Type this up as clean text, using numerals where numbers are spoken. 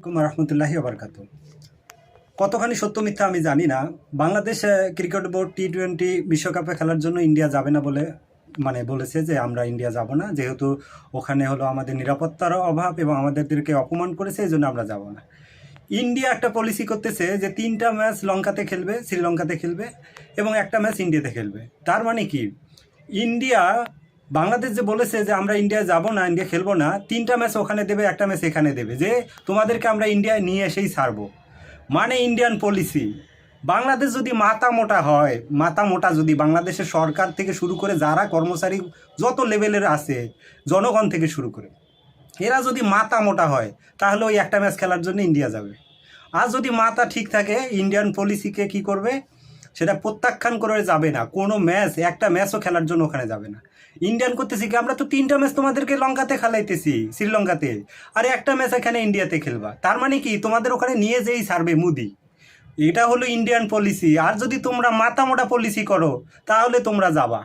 রহমতুল্লাহি ওবরকাত। কতখানি সত্য মিথ্যা আমি জানি না। বাংলাদেশ ক্রিকেট বোর্ড টি-20 বিশ্বকাপে খেলার জন্য ইন্ডিয়া যাবে না বলে বলেছে যে আমরা ইন্ডিয়া যাব না, যেহেতু ওখানে হলো আমাদের নিরাপত্তার অভাব এবং আমাদেরকে অপমান করেছে, এই জন্য আমরা যাব না। ইন্ডিয়া একটা পলিসি করতেছে যে 3টা ম্যাচ লঙ্কাতে খেলবে, শ্রীলঙ্কাতে খেলবে এবং একটা ম্যাচ ইন্ডিয়াতে খেলবে। তার মানে কি, ইন্ডিয়া বাংলাদেশ যে বলেছে যে আমরা ইন্ডিয়া যাব না, ইন্ডিয়া খেলবো না, 3টা ম্যাচ ওখানে দেবে, একটা ম্যাচ এখানে দেবে, যে তোমাদেরকে আমরা ইন্ডিয়ায় নিয়ে এসেই ছাড়বো। মানে ইন্ডিয়ান পলিসি। বাংলাদেশ যদি মাথা মোটা যদি বাংলাদেশের সরকার থেকে শুরু করে যারা কর্মচারী যত লেভেলের আছে, জনগণ থেকে শুরু করে, এরা যদি মাথা মোটা হয় তাহলে ওই একটা ম্যাচ খেলার জন্য ইন্ডিয়া যাবে। আর যদি মাথা ঠিক থাকে, ইন্ডিয়ান পলিসিকে কি করবে, সেটা প্রত্যাখ্যান করে যাবে না। কোনো ম্যাচ, একটা ম্যাচও খেলার জন্য ওখানে যাবে না। ইন্ডিয়ান করতেছি কি, আমরা তো 3টা ম্যাচ তোমাদেরকে লঙ্কাতে খেলাইতেছি, শ্রীলঙ্কাতে, আর একটা ম্যাচ এখানে ইন্ডিয়াতে খেলবা। তার মানে কি, তোমাদের ওখানে নিয়ে যেই ছাড়বে মোদি। এটা হলো ইন্ডিয়ান পলিসি। আর যদি তোমরা মাথা মোটা পলিসি করো তাহলে তোমরা যাবা।